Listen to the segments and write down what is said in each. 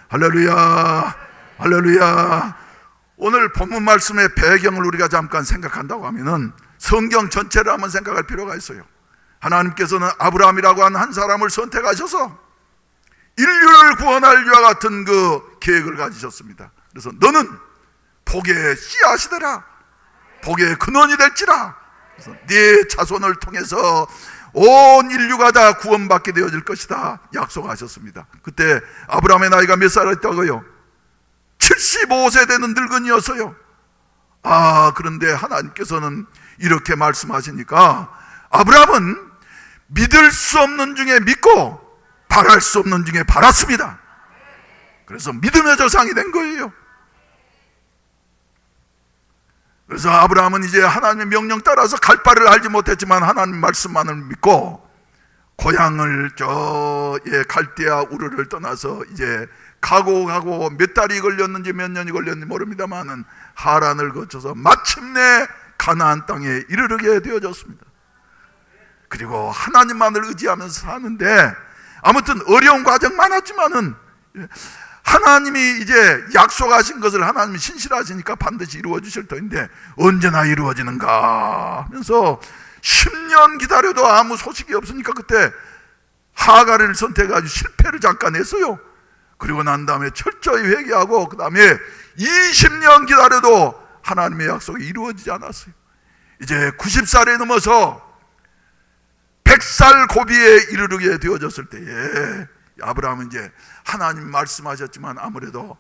할렐루야, 할렐루야. 오늘 본문 말씀의 배경을 우리가 잠깐 생각한다고 하면은 성경 전체를 한번 생각할 필요가 있어요. 하나님께서는 아브라함이라고 하는 한 사람을 선택하셔서 인류를 구원할 이와 같은 그 계획을 가지셨습니다. 그래서 너는 복의 씨앗이 되라, 복의 근원이 될지라. 그래서 네 자손을 통해서 온 인류가 다 구원받게 되어질 것이다 약속하셨습니다. 그때 아브라함의 나이가 몇 살이었다고요? 75세 되는 늙은이였어요. 그런데 하나님께서는 이렇게 말씀하시니까 아브라함은 믿을 수 없는 중에 믿고 바랄 수 없는 중에 바랐습니다. 그래서 믿음의 조상이 된 거예요. 그래서 아브라함은 이제 하나님의 명령 따라서 갈 바를 알지 못했지만 하나님 말씀만을 믿고 고향을 갈대아 우르를 떠나서 이제 가고 몇 달이 걸렸는지 몇 년이 걸렸는지 모릅니다만은 하란을 거쳐서 마침내 가나안 땅에 이르게 되어졌습니다. 그리고 하나님만을 의지하면서 사는데 아무튼 어려운 과정 많았지만은 하나님이 이제 약속하신 것을 하나님이 신실하시니까 반드시 이루어 주실 터인데 언제나 이루어지는가 하면서 10년 기다려도 아무 소식이 없으니까 그때 하갈을 선택해가지고 실패를 잠깐 했어요. 그리고 난 다음에 철저히 회개하고 그 다음에 20년 기다려도 하나님의 약속이 이루어지지 않았어요. 이제 90살에 넘어서 100살 고비에 이르게 되어졌을 때에 아브라함은 이제 하나님 말씀하셨지만 아무래도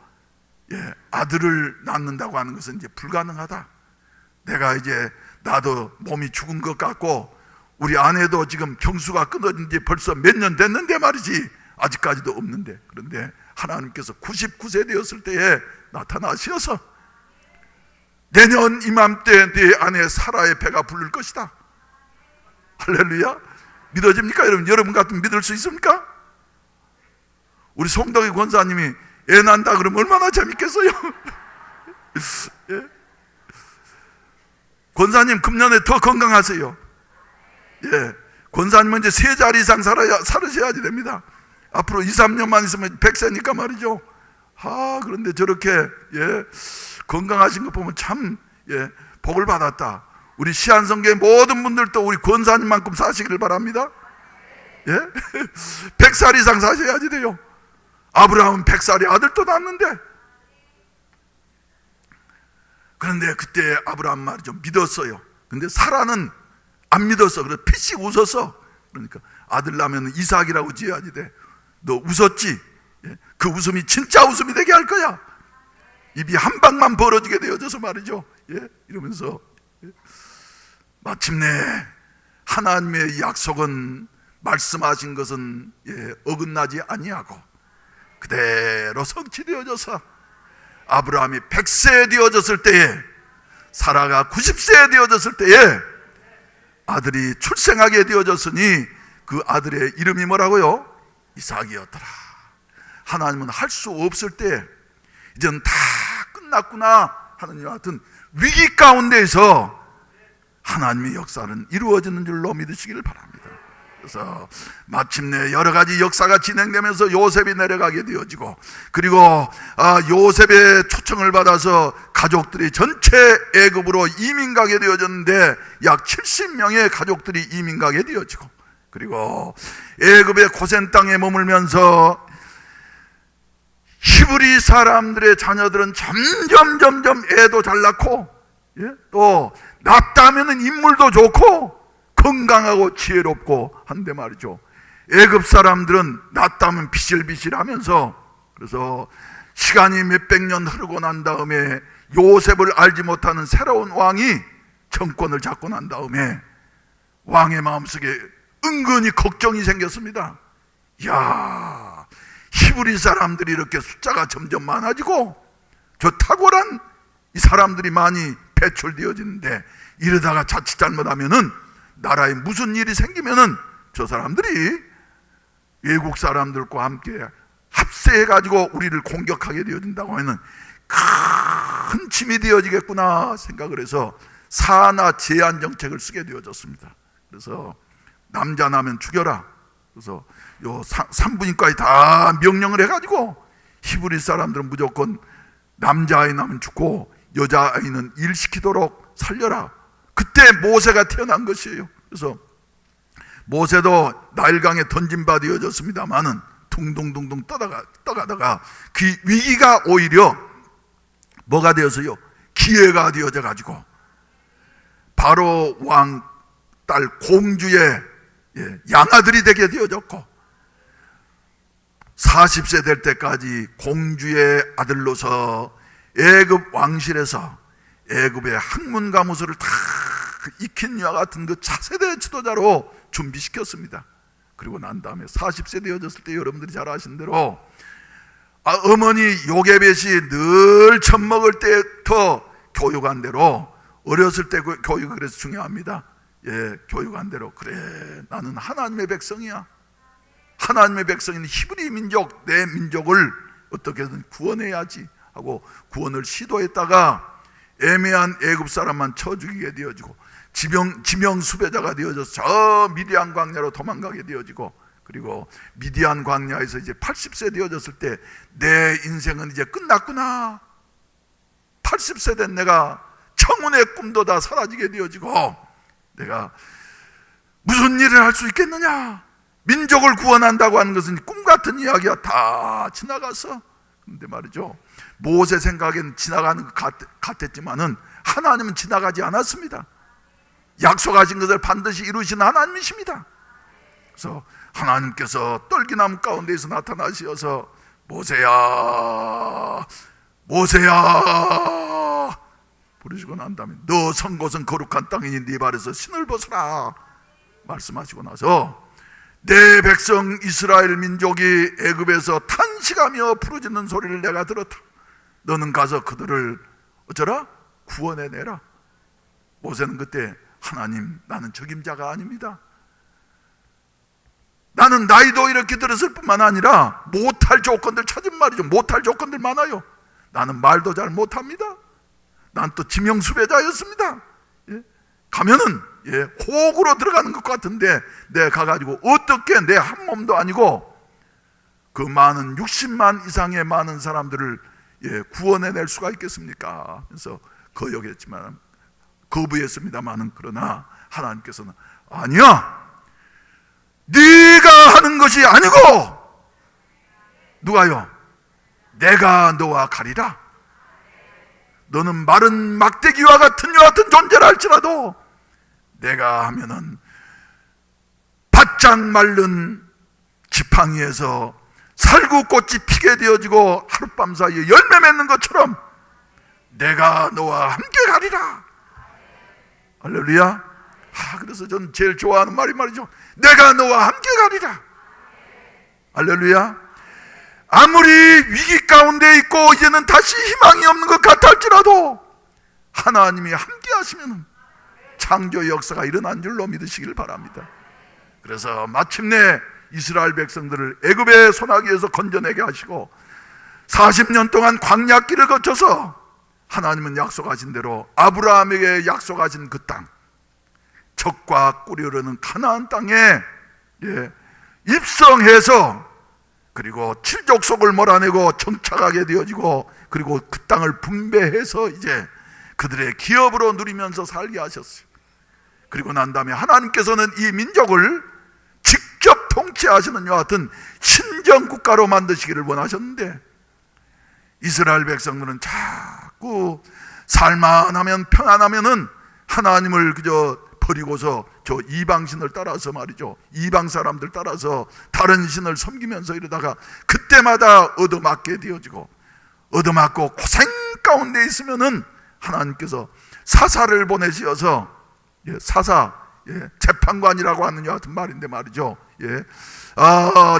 아들을 낳는다고 하는 것은 이제 불가능하다. 내가 이제 나도 몸이 죽은 것 같고 우리 아내도 지금 경수가 끊어진 지 벌써 몇 년 됐는데 말이지 아직까지도 없는데, 그런데 하나님께서 99세 되었을 때에 나타나셔서 내년 이맘때 네 아내 사라의 배가 부를 것이다. 할렐루야. 믿어집니까? 여러분 같으면 믿을 수 있습니까? 우리 송덕희 권사님이 애 난다 그러면 얼마나 재밌겠어요. 예? 권사님 금년에 더 건강하세요. 예, 권사님은 이제 3자리 이상 살으셔야지 됩니다. 앞으로 2, 3년만 있으면 100세니까 말이죠. 그런데 저렇게 건강하신 거 보면 참 복을 받았다. 우리 시한성교회 모든 분들도 우리 권사님만큼 사시기를 바랍니다. 100살 이상 사셔야지 돼요. 아브라함은 100살에 아들도 낳았는데, 그런데 그때 아브라함 말이죠, 믿었어요. 근데 사라는 안 믿었어. 그래서 피식 웃었어. 그러니까 아들 낳으면 이삭이라고 지어야지 돼. 너 웃었지? 그 웃음이 진짜 웃음이 되게 할 거야. 입이 한 방만 벌어지게 되어져서 말이죠. 이러면서 마침내 하나님의 약속은, 말씀하신 것은 어긋나지 아니하고 그대로 성취되어져서 아브라함이 100세 되어졌을 때에, 사라가 90세 되어졌을 때에 아들이 출생하게 되어졌으니 그 아들의 이름이 뭐라고요? 이삭이었더라. 하나님은 할 수 없을 때 이제는 다 끝났구나 하는 이와 같은 위기 가운데에서 하나님의 역사는 이루어지는 줄로 믿으시기를 바랍니다. 그래서 마침내 여러 가지 역사가 진행되면서 요셉이 내려가게 되어지고, 그리고 요셉의 초청을 받아서 가족들이 전체 애굽으로 이민 가게 되어졌는데 약 70명의 가족들이 이민 가게 되어지고, 그리고 애굽의 고센 땅에 머물면서 히브리 사람들의 자녀들은 점점 애도 잘 낳고, 또 낳다면은 인물도 좋고 건강하고 지혜롭고 한데 말이죠. 애굽 사람들은 낳다면 비실비실하면서, 그래서 시간이 몇백 년 흐르고 난 다음에 요셉을 알지 못하는 새로운 왕이 정권을 잡고 난 다음에 왕의 마음속에 은근히 걱정이 생겼습니다. 이야, 히브리 사람들이 이렇게 숫자가 점점 많아지고 저 탁월한 이 사람들이 많이 배출되어지는데, 이러다가 자칫 잘못하면은 나라에 무슨 일이 생기면은 저 사람들이 외국 사람들과 함께 합세해가지고 우리를 공격하게 되어진다고 하면 큰 짐이 되어지겠구나 생각을 해서 사나 제한 정책을 쓰게 되어졌습니다. 그래서 남자 나면 죽여라. 그래서 요 산부인과에 다 명령을 해가지고 히브리 사람들은 무조건 남자아이 낳으면 죽고 여자아이는 일시키도록 살려라. 그때 모세가 태어난 것이에요. 그래서 모세도 나일강에 던짐바 되어졌습니다마는 둥둥둥둥 떠가다가 그 위기가 오히려 뭐가 되어서요? 기회가 되어져 가지고 바로 왕 딸 공주의 양아들이 되게 되어졌고 40세 될 때까지 공주의 아들로서 애굽 왕실에서 애굽의 학문 가무서를 다 익힌 이와 같은 그 차세대 지도자로 준비시켰습니다. 그리고 난 다음에 40세 되어졌을 때 여러분들이 잘 아시는 대로 어머니 요게벳이 늘 젖먹을 때부터 교육한 대로 어렸을 때 그 교육이 그래서 중요합니다. 교육한 대로 그래 나는 하나님의 백성이야. 하나님의 백성인 히브리 민족 내 민족을 어떻게든 구원해야지 하고 구원을 시도했다가 애매한 애굽 사람만 쳐 죽이게 되어지고 지명 수배자가 되어져서 저 미디안 광야로 도망가게 되어지고 그리고 미디안 광야에서 이제 80세 되어졌을 때 내 인생은 이제 끝났구나. 80세 된 내가 청혼의 꿈도 다 사라지게 되어지고 내가 무슨 일을 할 수 있겠느냐. 민족을 구원한다고 하는 것은 꿈같은 이야기야. 다 지나가서. 근데 말이죠, 모세 생각에는 지나가는 것 같았지만은 하나님은 지나가지 않았습니다. 약속하신 것을 반드시 이루시는 하나님이십니다. 그래서 하나님께서 떨기나무 가운데에서 나타나셔서 모세야 모세야 부르시고 난 다음에 너 선 곳은 거룩한 땅이니 네 발에서 신을 벗어라 말씀하시고 나서 내 백성 이스라엘 민족이 애굽에서 탄식하며 부르짖는 소리를 내가 들었다. 너는 가서 그들을 어쩌라? 구원해내라. 모세는 그때 하나님 나는 적임자가 아닙니다. 나는 나이도 이렇게 들었을 뿐만 아니라 못할 조건들 찾은 말이죠. 못할 조건들 많아요. 나는 말도 잘 못합니다. 난 또 지명수배자였습니다. 가면은 호옥으로 들어가는 것 같은데 내가 가가지고 어떻게 내 한 몸도 아니고 그 많은 60만 이상의 많은 사람들을 구원해낼 수가 있겠습니까? 그래서 거부했습니다만은 그러나 하나님께서는 아니야, 네가 하는 것이 아니고 누가요? 내가 너와 가리라. 너는 마른 막대기와 같은 이와 같은 존재라 할지라도 내가 하면은 바짝 마른 지팡이에서 살구꽃이 피게 되어지고 하룻밤 사이에 열매 맺는 것처럼 내가 너와 함께 가리라. 할렐루야. 그래서 저는 제일 좋아하는 말이 말이죠. 내가 너와 함께 가리라. 할렐루야. 아무리 위기 가운데 있고 이제는 다시 희망이 없는 것 같을지라도 하나님이 함께 하시면 창조의 역사가 일어난 줄로 믿으시길 바랍니다. 그래서 마침내 이스라엘 백성들을 애굽의 소나기에서 건져내게 하시고 40년 동안 광야길을 거쳐서 하나님은 약속하신 대로 아브라함에게 약속하신 그 땅, 젖과 꿀이 흐르는 가나안 땅에 입성해서 그리고 칠족속을 몰아내고 정착하게 되어지고 그리고 그 땅을 분배해서 이제 그들의 기업으로 누리면서 살게 하셨어요. 그리고 난 다음에 하나님께서는 이 민족을 직접 통치하시는 이와 같은 신정국가로 만드시기를 원하셨는데 이스라엘 백성들은 자꾸 살만하면 평안하면은 하나님을 그저 버리고서 저 이방신을 따라서 말이죠, 이방 사람들 따라서 다른 신을 섬기면서 이러다가 그때마다 얻어맞게 되어지고 얻어맞고 고생 가운데 있으면은 하나님께서 사사를 보내시어서 사사 재판관이라고 하는 여 같은 말인데 말이죠.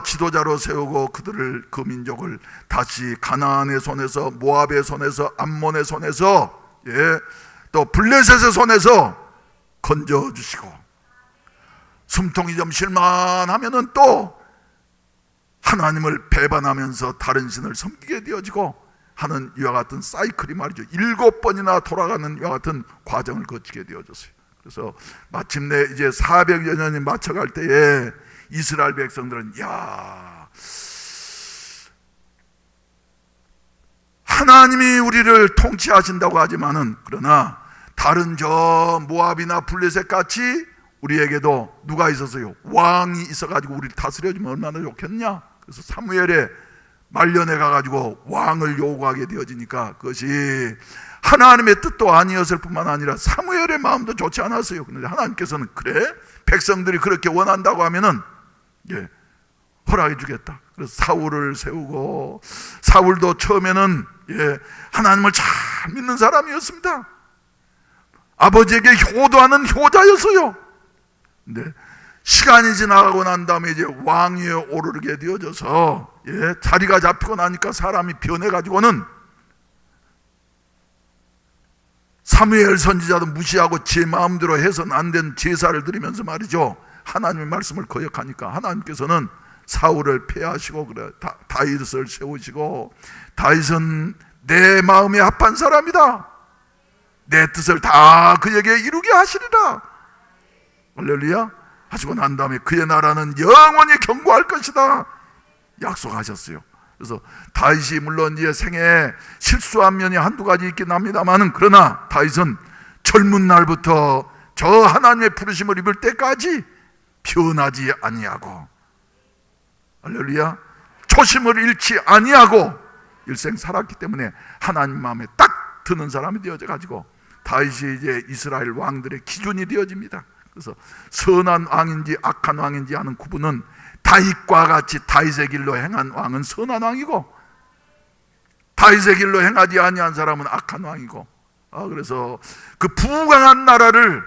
지도자로 세우고 그들을 그 민족을 다시 가나안의 손에서 모압의 손에서 암몬의 손에서 또 블레셋의 손에서 건져주시고 숨통이 좀 쉴만하면은 또 하나님을 배반하면서 다른 신을 섬기게 되어지고 하는 이와 같은 사이클이 말이죠. 7번이나 돌아가는 이와 같은 과정을 거치게 되어졌어요. 그래서 마침내 이제 400여 년이 맞춰갈 때에, 하나님이 우리를 통치하신다고 하지만은, 그러나 다른 저 모압이나 블레셋 같이 우리에게도 누가 있었어요? 왕이 있어가지고 우리를 다스려주면 얼마나 좋겠냐. 그래서 사무엘에 말년에 가가지고 왕을 요구하게 되어지니까 그것이 하나님의 뜻도 아니었을 뿐만 아니라 사무엘의 마음도 좋지 않았어요. 그런데 하나님께서는 그래? 백성들이 그렇게 원한다고 하면은 허락해 주겠다. 그래서 사울을 세우고, 사울도 처음에는 하나님을 잘 믿는 사람이었습니다. 아버지에게 효도하는 효자였어요. 근데 시간이 지나가고 난 다음에 이제 왕위에 오르게 되어져서 자리가 잡히고 나니까 사람이 변해가지고는 사무엘 선지자도 무시하고 제 마음대로 해서는 안 된 제사를 드리면서 말이죠, 하나님의 말씀을 거역하니까 하나님께서는 사울을 폐하시고 그래 다윗을 세우시고, 다윗은 내 마음에 합한 사람이다, 내 뜻을 다 그에게 이루게 하시리라, 할렐루야. 하시고 난 다음에 그의 나라는 영원히 견고할 것이다 약속하셨어요. 그래서 다윗이 물론 이제 생애에 실수한 면이 한두 가지 있긴 합니다만은, 그러나 다윗은 젊은 날부터 저 하나님의 부르심을 입을 때까지 변하지 아니하고, 할렐루야, 초심을 잃지 아니하고 일생 살았기 때문에 하나님 마음에 딱 드는 사람이 되어져 가지고 다윗이 이제 이스라엘 왕들의 기준이 되어집니다. 그래서 선한 왕인지 악한 왕인지 하는 구분은, 다윗과 같이 다윗의 길로 행한 왕은 선한 왕이고, 다윗의 길로 행하지 아니한 사람은 악한 왕이고, 그래서 그 부강한 나라를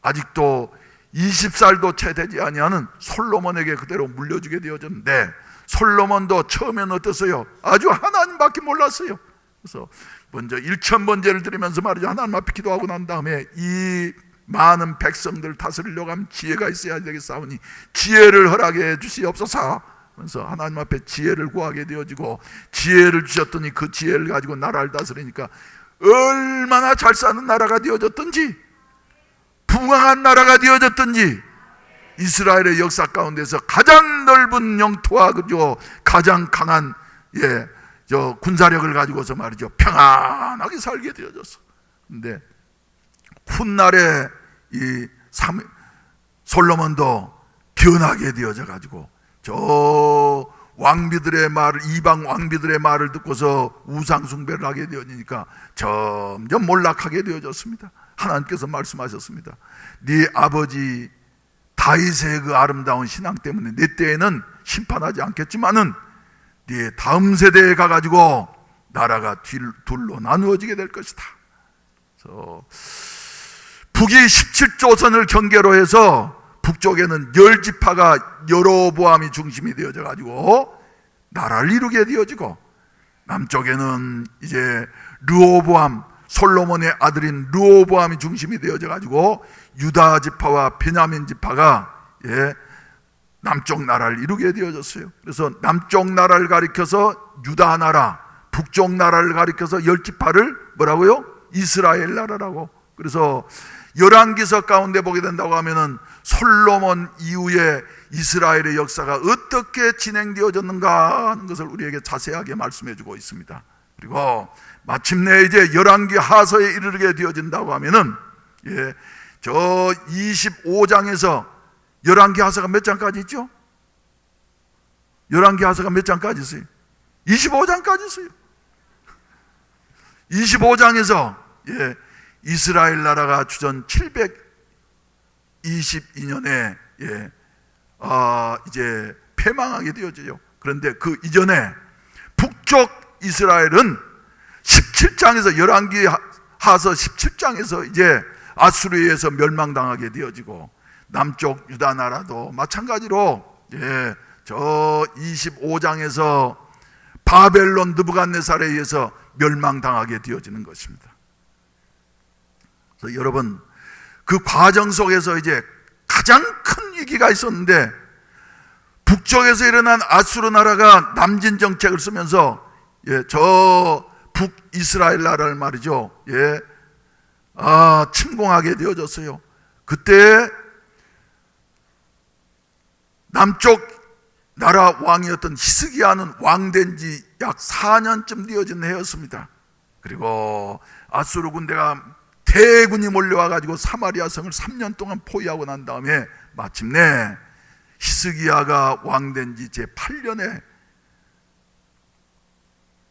아직도 20살도 채 되지 아니하는 솔로몬에게 그대로 물려주게 되어졌는데, 솔로몬도 처음에는 어땠어요? 아주 하나님밖에 몰랐어요. 그래서 먼저 1000번제를 드리면서 말이죠, 하나님 앞에 기도하고 난 다음에 이 많은 백성들 다스리려고 하면 지혜가 있어야 되겠사오니 지혜를 허락해 주시옵소서 하면서 하나님 앞에 지혜를 구하게 되어지고, 지혜를 주셨더니 그 지혜를 가지고 나라를 다스리니까 얼마나 잘 사는 나라가 되어졌던지, 부강한 나라가 되어졌던지, 이스라엘의 역사 가운데서 가장 넓은 영토와 그죠, 가장 강한 군사력을 가지고서 말이죠, 평안하게 살게 되어졌어. 근데 훗날에 이 솔로몬도 변하게 되어져 가지고 저 왕비들의 말을, 이방 왕비들의 말을 듣고서 우상 숭배를 하게 되어지니까 점점 몰락하게 되어졌습니다. 하나님께서 말씀하셨습니다. 네 아버지 다윗의 그 아름다운 신앙 때문에 내 때에는 심판하지 않겠지만은 네 다음 세대에 가가지고 나라가 둘로 나누어지게 될 것이다. 그래서 북이 17조선을 경계로 해서 북쪽에는 10지파가 여로보암이 중심이 되어져 가지고 나라를 이루게 되어지고, 남쪽에는 이제 르호보암, 솔로몬의 아들인 르호보암이 중심이 되어져 가지고 유다 지파와 베냐민 지파가 남쪽 나라를 이루게 되어졌어요. 그래서 남쪽 나라를 가리켜서 유다 나라, 북쪽 나라를 가리켜서 10지파를 뭐라고요? 이스라엘 나라라고. 그래서 열왕기서 가운데 보게 된다고 하면은 솔로몬 이후에 이스라엘의 역사가 어떻게 진행되어졌는가 하는 것을 우리에게 자세하게 말씀해 주고 있습니다. 그리고 마침내 이제 열왕기 하서에 이르게 되어진다고 하면은 저 25장에서 열왕기 하서가 몇 장까지 있죠? 열왕기 하서가 몇 장까지 있어요? 25장까지 있어요. 25장에서 이스라엘 나라가 주전 722년에 이제 패망하게 되어져요. 그런데 그 이전에 북쪽 이스라엘은 17장에서 열왕기 하서 17장에서 이제 아수르에서 멸망당하게 되어지고, 남쪽 유다 나라도 마찬가지로 저 25장에서 바벨론 느부갓네살에 의해서 멸망당하게 되어지는 것입니다. 그래서 여러분, 그 과정 속에서 이제 가장 큰 위기가 있었는데, 북쪽에서 일어난 아수르 나라가 남진 정책을 쓰면서 저 북이스라엘 나라를 말이죠, 침공하게 되어졌어요. 그때 남쪽 나라 왕이었던 히스기야는 왕된 지 약 4년쯤 되어진 해였습니다. 그리고 아수르 군대가 대군이 몰려와가지고 사마리아 성을 3년 동안 포위하고 난 다음에 마침내 히스기야가 왕된 지 제8년에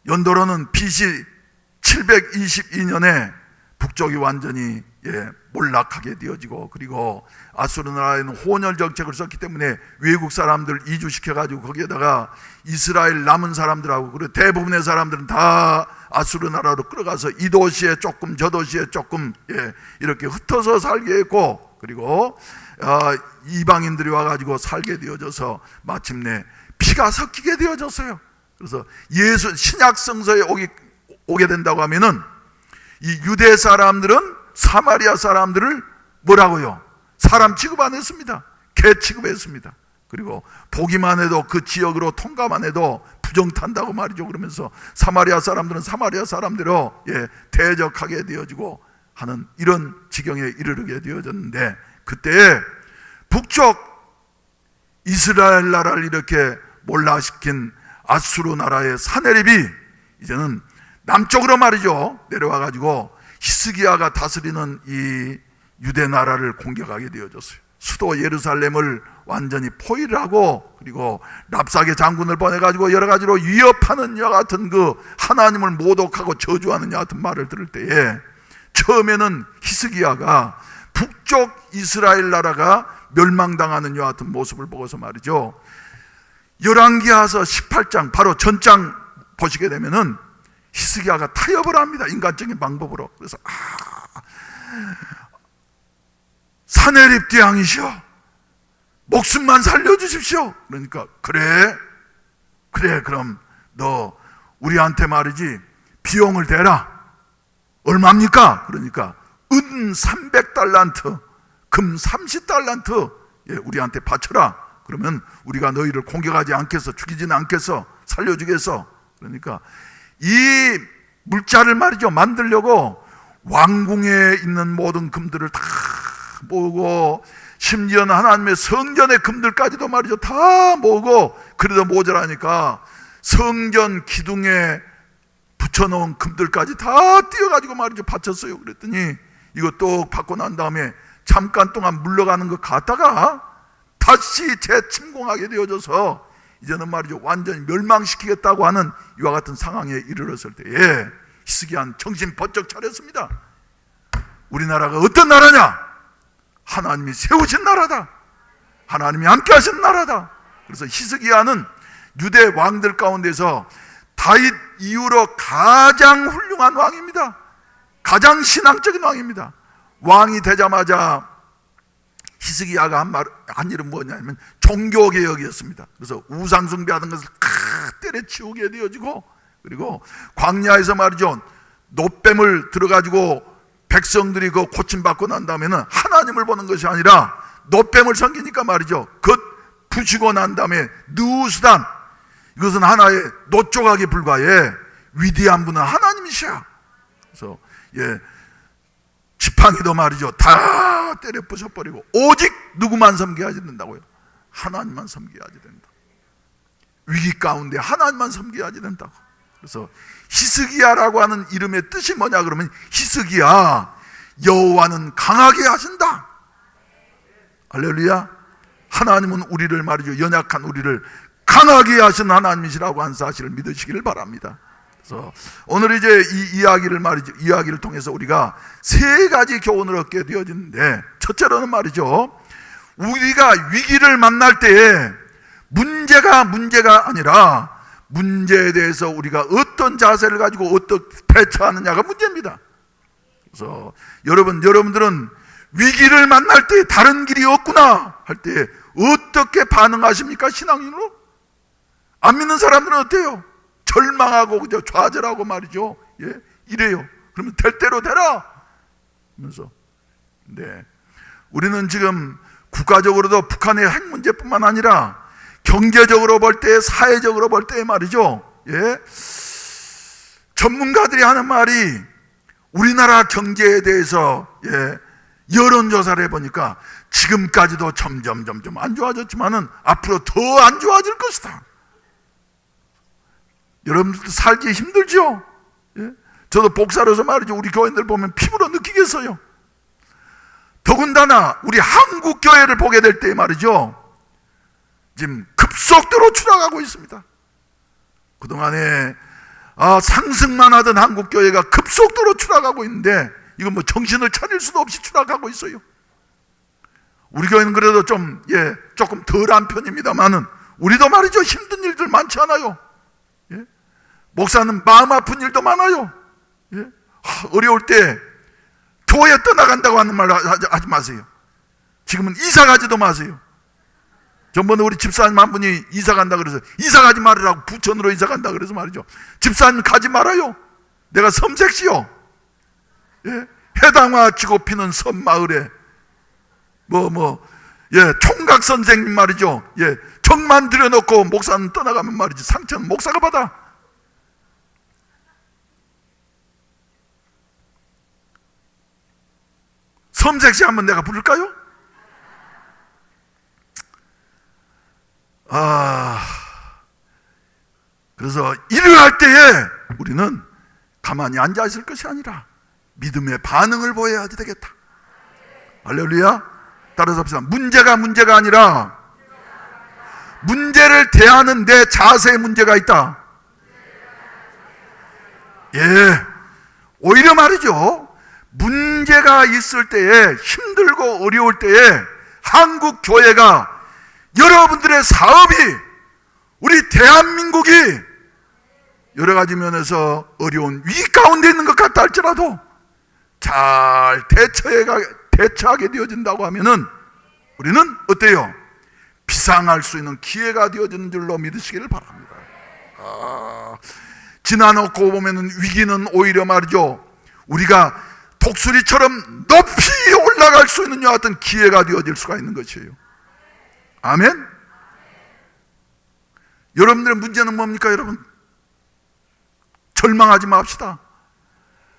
연도로는 BC 722년에 북쪽이 완전히 몰락하게 되어지고, 그리고 아수르 나라에는 혼혈 정책을 썼기 때문에 외국 사람들 이주시켜가지고 거기에다가 이스라엘 남은 사람들하고 그리고 대부분의 사람들은 다 아수르 나라로 끌어가서 이 도시에 조금 저 도시에 조금 이렇게 흩어서 살게 했고, 그리고 이방인들이 와가지고 살게 되어져서 마침내 피가 섞이게 되어졌어요. 그래서 예수 신약 성서에 오게 된다고 하면은 이 유대 사람들은 사마리아 사람들을 뭐라고요? 사람 취급 안 했습니다. 개 취급했습니다. 그리고 보기만 해도 그 지역으로 통과만 해도 부정탄다고 말이죠. 그러면서 사마리아 사람들은 사마리아 사람대로 대적하게 되어지고 하는 이런 지경에 이르게 되어졌는데, 그때 북쪽 이스라엘 나라를 이렇게 몰락시킨 아수르 나라의 사네립이 이제는 남쪽으로 말이죠 내려와가지고 히스기야가 다스리는 이 유대 나라를 공격하게 되어졌어요. 수도 예루살렘을 완전히 포위를 하고, 그리고 랍사게 장군을 보내가지고 여러 가지로 위협하는 여 같은 그 하나님을 모독하고 저주하는 여 같은 말을 들을 때에 처음에는 히스기야가 북쪽 이스라엘 나라가 멸망당하는 여 같은 모습을 보고서 말이죠, 열왕기하서 18장 바로 전장 보시게 되면은 히스기야가 타협을 합니다. 인간적인 방법으로. 그래서 사네립 대왕이시여 목숨만 살려주십시오. 그러니까 그래 그럼 너 우리한테 말이지 비용을 대라. 얼마입니까? 그러니까 은 300달란트 금 30달란트 우리한테 바쳐라. 그러면 우리가 너희를 공격하지 않겠어, 죽이지는 않겠어, 살려주겠어. 그러니까 이 물자를 말이죠 만들려고 왕궁에 있는 모든 금들을 다 모으고, 심지어는 하나님의 성전의 금들까지도 말이죠 다 모으고, 그래도 모자라니까 성전 기둥에 붙여놓은 금들까지 다 띄어가지고 말이죠 바쳤어요. 그랬더니 이거 또 받고 난 다음에 잠깐 동안 물러가는 것 같다가 다시 재침공하게 되어져서 이제는 말이죠 완전히 멸망시키겠다고 하는 이와 같은 상황에 이르렀을 때에 히스기야는 정신 번쩍 차렸습니다. 우리나라가 어떤 나라냐? 하나님이 세우신 나라다. 하나님이 함께 하신 나라다. 그래서 히스기야는 유대 왕들 가운데서 다윗 이후로 가장 훌륭한 왕입니다. 가장 신앙적인 왕입니다. 왕이 되자마자 히스기야가 한 일은 뭐냐면 종교개혁이었습니다. 그래서 우상숭배하던 것을 때려치우게 되어지고, 그리고 광야에서 말이죠 놋뱀을 들어가지고 백성들이 그 고침받고 난 다음에는 하나님을 보는 것이 아니라 놋뱀을 섬기니까 말이죠 그 부시고 난 다음에 느우스단, 이것은 하나의 놋조각에 불과해 위대한 분은 하나님이시야. 그래서 지팡이도 말이죠 다 때려 부숴버리고 오직 누구만 섬겨야지 된다고요? 하나님만 섬겨야지 된다. 위기 가운데 하나님만 섬겨야지 된다고. 그래서 히스기야라고 하는 이름의 뜻이 뭐냐 그러면 히스기야 여호와는 강하게 하신다. 할렐루야. 하나님은 우리를 말이죠 연약한 우리를 강하게 하신 하나님이시라고 한 사실을 믿으시기를 바랍니다. 그래서 오늘 이제 이 이야기를 통해서 우리가 세 가지 교훈을 얻게 되어지는데, 첫째로는 말이죠 우리가 위기를 만날 때에 문제가 아니라 문제에 대해서 우리가 어떤 자세를 가지고 어떻게 대처하느냐가 문제입니다. 그래서 여러분들은 위기를 만날 때 다른 길이 없구나 할 때 어떻게 반응하십니까? 신앙인으로? 안 믿는 사람들은 어때요? 절망하고 그저 좌절하고 말이죠 이래요. 그러면 될 대로 되라 하면서. 우리는 지금 국가적으로도 북한의 핵 문제뿐만 아니라 경제적으로 볼 때, 사회적으로 볼 때 말이죠 전문가들이 하는 말이 우리나라 경제에 대해서 여론조사를 해보니까 지금까지도 점점 안 좋아졌지만은 앞으로 더 안 좋아질 것이다. 여러분들도 살기 힘들죠? 예? 저도 목사로서 말이죠. 우리 교인들 보면 피부로 느끼겠어요. 더군다나 우리 한국 교회를 보게 될 때 말이죠. 지금 급속도로 추락하고 있습니다. 그동안에 상승만 하던 한국 교회가 급속도로 추락하고 있는데 이건 뭐 정신을 차릴 수도 없이 추락하고 있어요. 우리 교회는 그래도 조금 덜한 편입니다만은 우리도 말이죠. 힘든 일들 많지 않아요. 예? 목사는 마음 아픈 일도 많아요. 예? 어려울 때 교회 떠나간다고 하는 말 하지 마세요. 지금은 이사 가지도 마세요. 전번에 우리 집사님 한 분이 이사 간다 그래서 이사 가지 말으라고 부천으로 이사 간다 그래서 말이죠. 집사님 가지 말아요. 내가 섬색시요. 예? 해당화 치고 피는 섬마을에 총각 선생님 말이죠. 예, 정만 들여놓고 목사는 떠나가면 말이지 상처는 목사가 받아. 섬색시 한번 내가 부를까요? 그래서 일을 할 때에 우리는 가만히 앉아 있을 것이 아니라 믿음의 반응을 보여야지 되겠다. 할렐루야. 따라서 합시다. 문제가 아니라 문제를 대하는 내 자세에 문제가 있다. 예, 오히려 말이죠. 문제가 있을 때에, 힘들고 어려울 때에 한국 교회가, 여러분들의 사업이, 우리 대한민국이 여러 가지 면에서 어려운 위기 가운데 있는 것 같다 할지라도 잘 대처하게 되어진다고 하면은 우리는 어때요? 비상할 수 있는 기회가 되어지는 줄로 믿으시기를 바랍니다. 지나놓고 보면은 위기는 오히려 말이죠. 우리가 독수리처럼 높이 올라갈 수 있는 여하 같은 기회가 되어질 수가 있는 것이에요. 아멘? 여러분들의 문제는 뭡니까, 여러분? 절망하지 맙시다.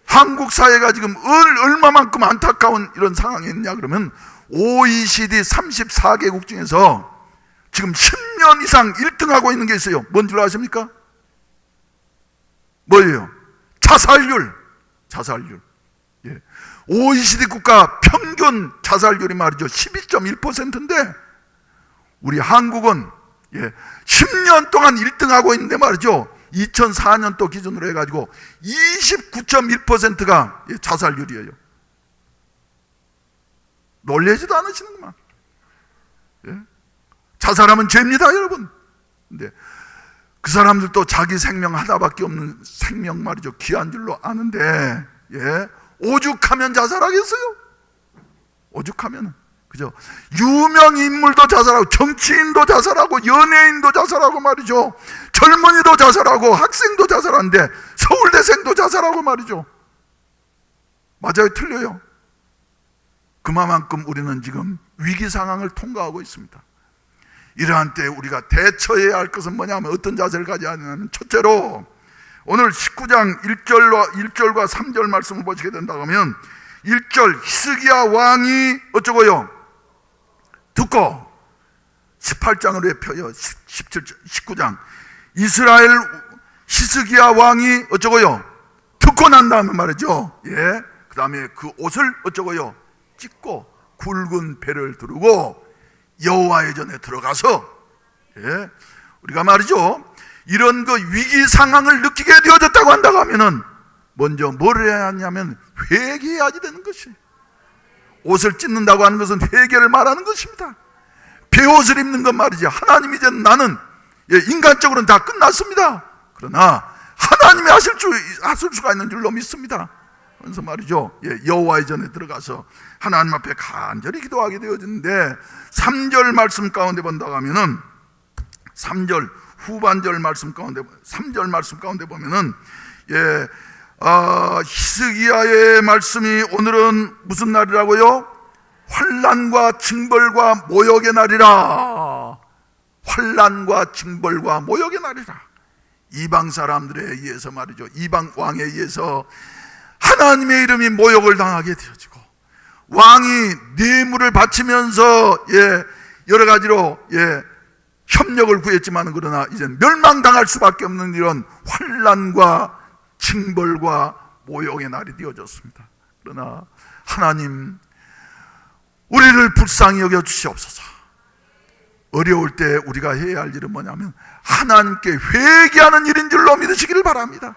한국 사회가 지금 얼마만큼 안타까운 이런 상황에 있냐 그러면 OECD 34개국 중에서 지금 10년 이상 1등하고 있는 게 있어요. 뭔 줄 아십니까? 뭐예요? 자살률. 예. OECD 국가 평균 자살률이 말이죠 12.1%인데 우리 한국은 10년 동안 1등하고 있는데 말이죠 2004년도 기준으로 해가지고 29.1%가 자살률이에요. 놀라지도 않으시는구만. 예? 자살하면 죄입니다, 여러분. 근데 그 사람들도 자기 생명 하나밖에 없는 생명 말이죠. 귀한 줄로 아는데, 오죽하면 자살하겠어요? 오죽하면은. 그죠? 유명 인물도 자살하고, 정치인도 자살하고, 연예인도 자살하고 말이죠. 젊은이도 자살하고, 학생도 자살하는데, 서울대생도 자살하고 말이죠. 맞아요? 틀려요? 그만큼 우리는 지금 위기 상황을 통과하고 있습니다. 이러한 때 우리가 대처해야 할 것은 뭐냐면 어떤 자세를 가져야 하냐면 첫째로 오늘 19장 1절과 3절 말씀을 보시게 된다고 하면 1절 히스기야 왕이 어쩌고요? 듣고 18장으로 펴요. 19장 이스라엘 히스기야 왕이 어쩌고요? 듣고 난 다음에 말이죠. 그 다음에 그 옷을 어쩌고요? 찢고 굵은 배를 두르고 여호와의 전에 들어가서 우리가 말이죠 이런 그 위기 상황을 느끼게 되어졌다고 한다고 하면은 먼저 뭘 해야 하냐면 회개해야지 되는 것이. 옷을 찢는다고 하는 것은 회개를 말하는 것입니다. 배옷을 입는 건 말이죠 하나님이 이제 나는 인간적으로는 다 끝났습니다. 그러나 하나님이 하실 수가 있는 줄로 믿습니다. 그래서 말이죠 여호와의 전에 들어가서 하나님 앞에 간절히 기도하게 되어지는데 3절 말씀 가운데 본다고 하면은 3절 후반절 말씀 가운데 3절 말씀 가운데 보면은 히스기야의 말씀이 오늘은 무슨 날이라고요? 환난과 징벌과 모욕의 날이라. 환난과 징벌과 모욕의 날이라. 이방 사람들에 의해서 말이죠 이방 왕에 의해서 하나님의 이름이 모욕을 당하게 되어지고 왕이 뇌물을 바치면서 여러 가지로 협력을 구했지만 그러나 이제 멸망당할 수밖에 없는 이런 환난과 징벌과 모욕의 날이 되어졌습니다. 그러나 하나님, 우리를 불쌍히 여겨 주시옵소서. 어려울 때 우리가 해야 할 일은 뭐냐면 하나님께 회개하는 일인 줄로 믿으시기를 바랍니다.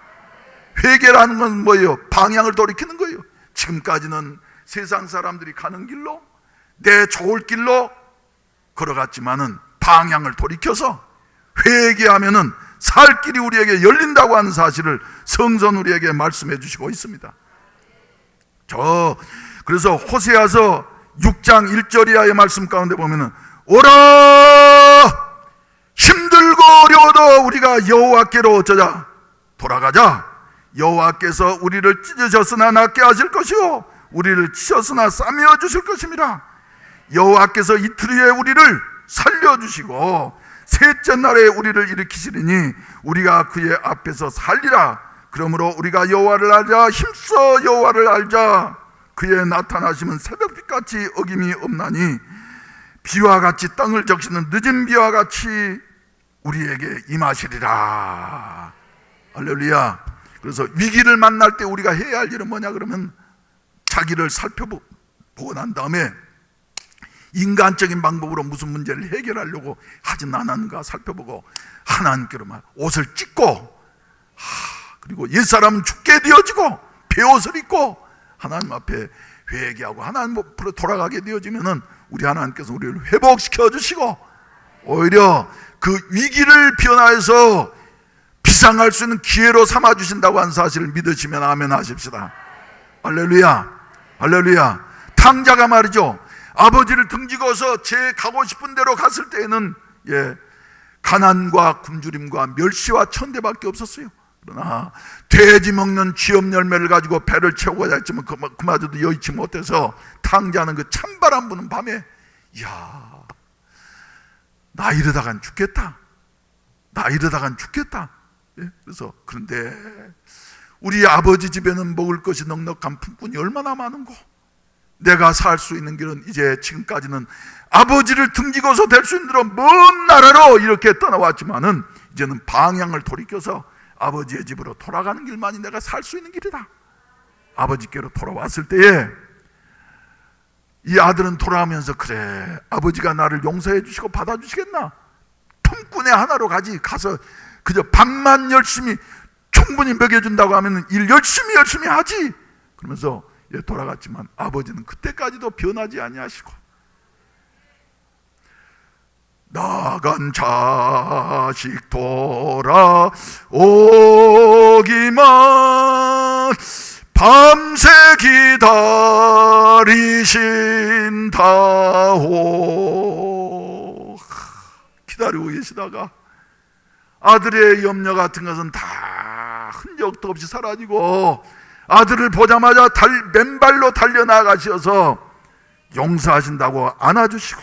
회개라는 건 뭐예요? 방향을 돌이키는 거예요. 지금까지는 세상 사람들이 가는 길로, 내 좋을 길로 걸어갔지만은 방향을 돌이켜서 회개하면은 살 길이 우리에게 열린다고 하는 사실을 성전 우리에게 말씀해 주시고 있습니다. 그래서 호세아서 6장 1절 이하의 말씀 가운데 보면은 오라, 힘들고 어려워도 우리가 여호와께로 어쩌자, 돌아가자. 여호와께서 우리를 찢으셨으나 낫게 하실 것이요 우리를 치셨으나 싸매어 주실 것입니다. 여호와께서 이틀 후에 우리를 살려주시고 셋째 날에 우리를 일으키시리니 우리가 그의 앞에서 살리라. 그러므로 우리가 여호와를 알자, 힘써 여호와를 알자. 그의 나타나심은 새벽빛같이 어김이 없나니 비와 같이 땅을 적시는 늦은 비와 같이 우리에게 임하시리라. 할렐루야. 그래서 위기를 만날 때 우리가 해야 할 일은 뭐냐 그러면 자기를 살펴보고 난 다음에 인간적인 방법으로 무슨 문제를 해결하려고 하진 않았는가 살펴보고 하나님께로만 옷을 찢고, 그리고 옛사람은 죽게 되어지고 베옷을 입고 하나님 앞에 회개하고 하나님 앞으로 돌아가게 되어지면은 우리 하나님께서 우리를 회복시켜 주시고 오히려 그 위기를 변화해서 비상할 수 있는 기회로 삼아 주신다고 하는 사실을 믿으시면 아멘 하십시다. 할렐루야. 할렐루야. 탕자가 말이죠, 아버지를 등지고서 제 가고 싶은 데로 갔을 때에는 가난과 굶주림과 멸시와 천대밖에 없었어요. 그러나 돼지 먹는 쥐업 열매를 가지고 배를 채우고자 했지만 그마저도 여의치 못해서 탕자는 그 찬바람 부는 밤에 나 이러다간 죽겠다. 나 이러다간 죽겠다. 그래서 그런데 우리 아버지 집에는 먹을 것이 넉넉한 품꾼이 얼마나 많은고, 내가 살 수 있는 길은 이제 지금까지는 아버지를 등지고서 될 수 있는 대로 먼 나라로 이렇게 떠나왔지만은 이제는 방향을 돌이켜서 아버지의 집으로 돌아가는 길만이 내가 살 수 있는 길이다. 아버지께로 돌아왔을 때에 이 아들은 돌아오면서 그래, 아버지가 나를 용서해 주시고 받아주시겠나? 품꾼의 하나로 가서 그저 밥만 열심히 충분히 먹여준다고 하면 일 열심히 하지. 그러면서 돌아갔지만 아버지는 그때까지도 변하지 아니하시고, 나간 자식 돌아오기만 밤새 기다리신다오. 기다리고 계시다가 아들의 염려 같은 것은 다 흔적도 없이 사라지고 아들을 보자마자 맨발로 달려나가셔서 용서하신다고 안아주시고,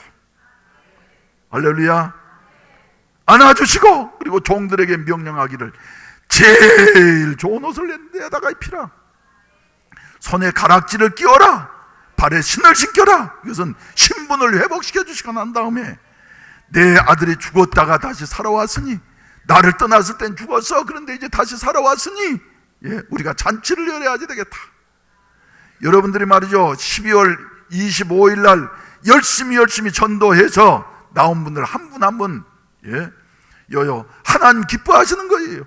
할렐루야, 안아주시고, 그리고 종들에게 명령하기를 제일 좋은 옷을 내다가 입히라, 손에 가락지를 끼워라, 발에 신을 신겨라. 이것은 신분을 회복시켜 주시고 난 다음에 내 아들이 죽었다가 다시 살아왔으니, 나를 떠났을 땐 죽었어, 그런데 이제 다시 살아왔으니 우리가 잔치를 열어야지 되겠다. 여러분들이 말이죠, 12월 25일 날 열심히 전도해서 나온 분들 한 분 한 분 하나님 기뻐하시는 거예요.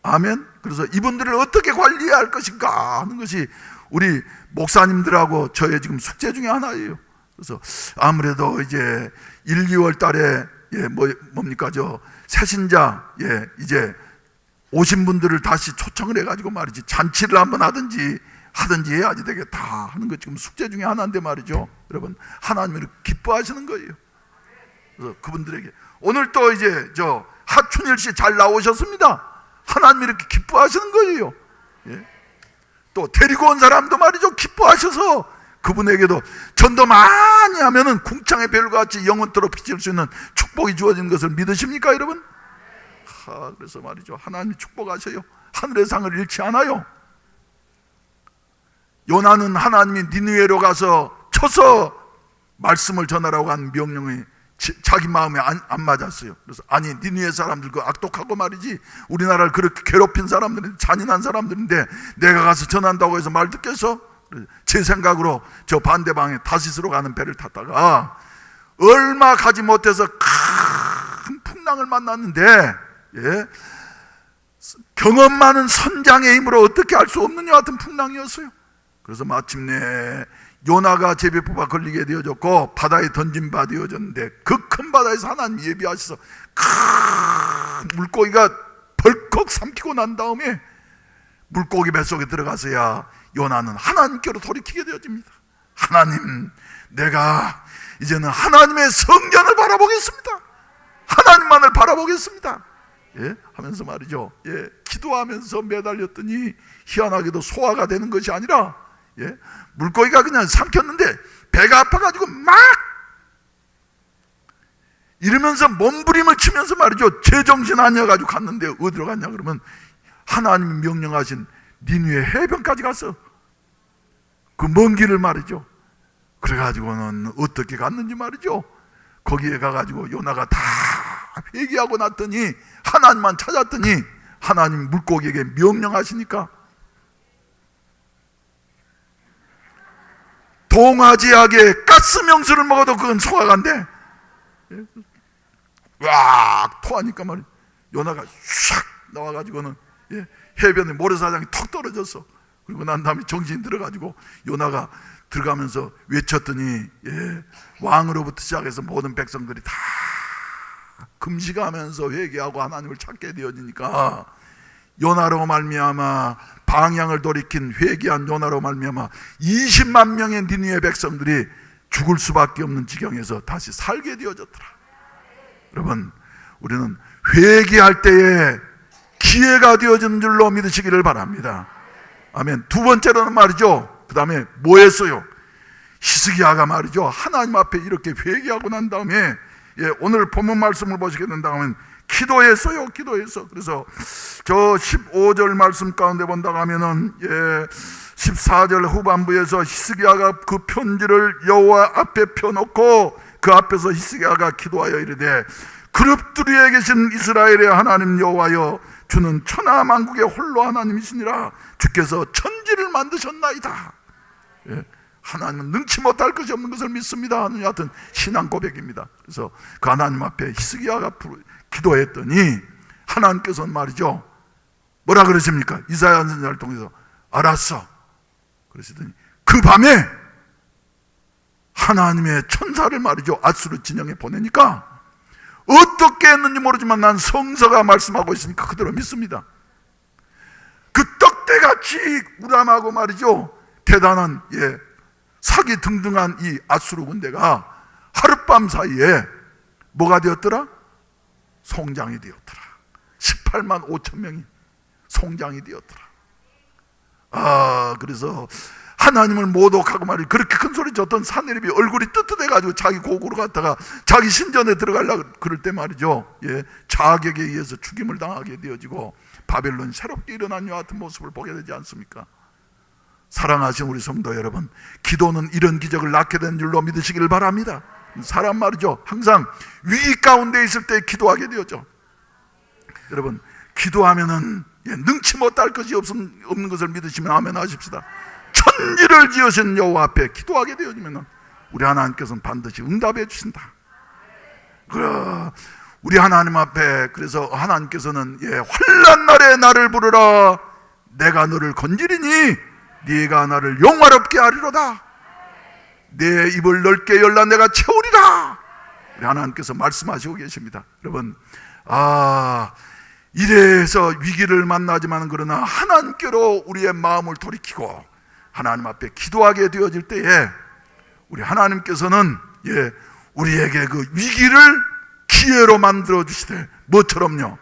아멘. 그래서 이분들을 어떻게 관리해야 할 것인가 하는 것이 우리 목사님들하고 저의 지금 숙제 중에 하나예요. 그래서 아무래도 이제 1, 2월 달에 뭡니까 새신자 이제 오신 분들을 다시 초청을 해가지고 말이지 잔치를 한번 하든지 해야지 되겠다 하는 것 지금 숙제 중에 하나인데 말이죠. 여러분, 하나님이 기뻐하시는 거예요. 그래서 그분들에게 오늘 또 이제 하춘일 씨 잘 나오셨습니다. 하나님이 이렇게 기뻐하시는 거예요. 또 데리고 온 사람도 말이죠, 기뻐하셔서 그분에게도 전도 많이 하면은 궁창의 별같이 영원토록 비칠 수 있는 축복이 주어진 것을 믿으십니까, 여러분? 그래서 말이죠, 하나님이 축복하셔요. 하늘의 상을 잃지 않아요. 요나는 하나님이 니느웨로 가서 쳐서 말씀을 전하라고 한 명령에 자기 마음에 안 맞았어요. 그래서 아니 니느웨 사람들 그 악독하고 말이지 우리나라를 그렇게 괴롭힌 사람들인데, 잔인한 사람들인데 내가 가서 전한다고 해서 말 듣겠어? 제 생각으로 저 반대방에 다시스로 가는 배를 탔다가 얼마 가지 못해서 큰 풍랑을 만났는데, 예, 경험 많은 선장의 힘으로 어떻게 할 수 없느냐 같은 풍랑이었어요. 그래서 마침내 요나가 제비 뽑아 걸리게 되어졌고 바다에 던진 바 되어졌는데, 그 큰 바다에서 하나님 예비하셔서 큰 물고기가 벌컥 삼키고 난 다음에 물고기 뱃속에 들어가서야 요나는 하나님께로 돌이키게 되어집니다. 하나님, 내가 이제는 하나님의 성전을 바라보겠습니다. 하나님만을 바라보겠습니다. 예? 하면서 말이죠. 예, 기도하면서 매달렸더니 희한하게도 소화가 되는 것이 아니라, 예, 물고기가 그냥 삼켰는데 배가 아파가지고 막 이러면서 몸부림을 치면서 말이죠. 제정신 아니어가지고 갔는데 어디로 갔냐 그러면 하나님이 명령하신 니느웨 해변까지 갔어. 그 먼 길을 말이죠. 그래가지고는 어떻게 갔는지 말이죠. 거기에 가가지고 요나가 다 회개하고 났더니 하나님만 찾았더니 하나님 물고기에게 명령하시니까 동아지하게 가스명수를 먹어도 그건 소화가 안 돼. 와 토하니까 말이야. 요나가 샥 나와가지고는, 예, 해변에 모래사장이 턱 떨어졌어. 그리고 난 다음에 정신이 들어가지고 요나가 들어가면서 외쳤더니, 예, 왕으로부터 시작해서 모든 백성들이 다 금식하면서 회개하고 하나님을 찾게 되어지니까 요나로 말미암아 방향을 돌이킨 회개한 요나로 말미암아 20만 명의 니느웨 백성들이 죽을 수밖에 없는 지경에서 다시 살게 되어졌더라. 여러분, 우리는 회개할 때에 기회가 되어지는 줄로 믿으시기를 바랍니다. 아멘. 두 번째로는 말이죠, 그 다음에 뭐 했어요? 히스기야가 말이죠, 하나님 앞에 이렇게 회개하고 난 다음에, 예, 오늘 본문 말씀을 보시게 된다면 기도했어요. 기도했어. 그래서 저 15절 말씀 가운데 본다고 하면은, 예, 14절 후반부에서 히스기야가 그 편지를 여호와 앞에 펴놓고 그 앞에서 히스기야가 기도하여 이르되, 그룹들 위에 계신 이스라엘의 하나님 여호와여, 주는 천하만국의 홀로 하나님이시니라. 주께서 천지를 만드셨나이다. 예, 하나님은 능치 못할 것이 없는 것을 믿습니다 하는 여하튼 신앙 고백입니다. 그래서 그 하나님 앞에 히스기야가 기도했더니 하나님께서는 말이죠, 뭐라 그러십니까? 이사야 선지자를 통해서 알았어 그러시더니 그 밤에 하나님의 천사를 말이죠 아수르 진영에 보내니까 어떻게 했는지 모르지만 난 성서가 말씀하고 있으니까 그대로 믿습니다. 그 떡대같이 우람하고 말이죠 대단한, 예, 사기 등등한 이 아수르 군대가 하룻밤 사이에 뭐가 되었더라? 송장이 되었더라. 18만 5천 명이 송장이 되었더라. 그래서 하나님을 모독하고 말이죠, 그렇게 큰 소리 쳤던 사내립이 얼굴이 뜨뜻해가지고 자기 고구로 갔다가 자기 신전에 들어가려고 그럴 때 말이죠, 예, 자객에 의해서 죽임을 당하게 되어지고 바벨론이 새롭게 일어난 여 같은 모습을 보게 되지 않습니까? 사랑하신 우리 성도 여러분, 기도는 이런 기적을 낳게 되는 줄로 믿으시기를 바랍니다. 사람 말이죠, 항상 위기 가운데 있을 때 기도하게 되었죠. 여러분, 기도하면은, 예, 능치 못할 것이 없는 것을 믿으시면 아멘 하십시다. 천지를 지으신 여호와 앞에 기도하게 되어지면 우리 하나님께서는 반드시 응답해 주신다. 우리 하나님 앞에, 그래서 하나님께서는, 예, 환난 날에 나를 부르라. 내가 너를 건지리니 네가 나를 영화롭게 하리로다. 내 입을 넓게 열라 내가 채우리라. 우리 하나님께서 말씀하시고 계십니다. 여러분, 이래서 위기를 만나지만 그러나 하나님께로 우리의 마음을 돌이키고 하나님 앞에 기도하게 되어질 때에 우리 하나님께서는, 예, 우리에게 그 위기를 기회로 만들어 주시되, 뭐처럼요?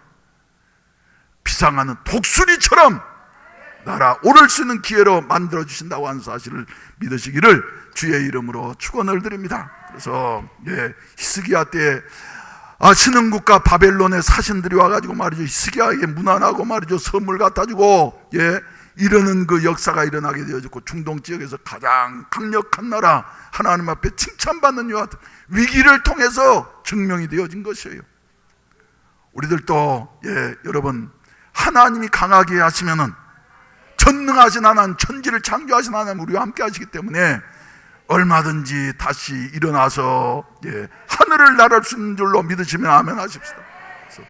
비상하는 독수리처럼 날아오를 수 있는 기회로 만들어 주신다고 하는 사실을 믿으시기를 주의 이름으로 축원을 드립니다. 그래서, 예, 히스기야 때 신흥국가 바벨론의 사신들이 와가지고 말이죠, 히스기야에게 문안하고 말이죠, 선물 갖다 주고, 예, 이러는 그 역사가 일어나게 되어졌고, 중동 지역에서 가장 강력한 나라, 하나님 앞에 칭찬받는 이와 같은 위기를 통해서 증명이 되어진 것이에요. 우리들도 여러분, 하나님이 강하게 하시면은, 전능하신 하나님, 천지를 창조하신 하나님 우리와 함께 하시기 때문에 얼마든지 다시 일어나서 하늘을 날을 수 있는 줄로 믿으시면 아멘 하십시다.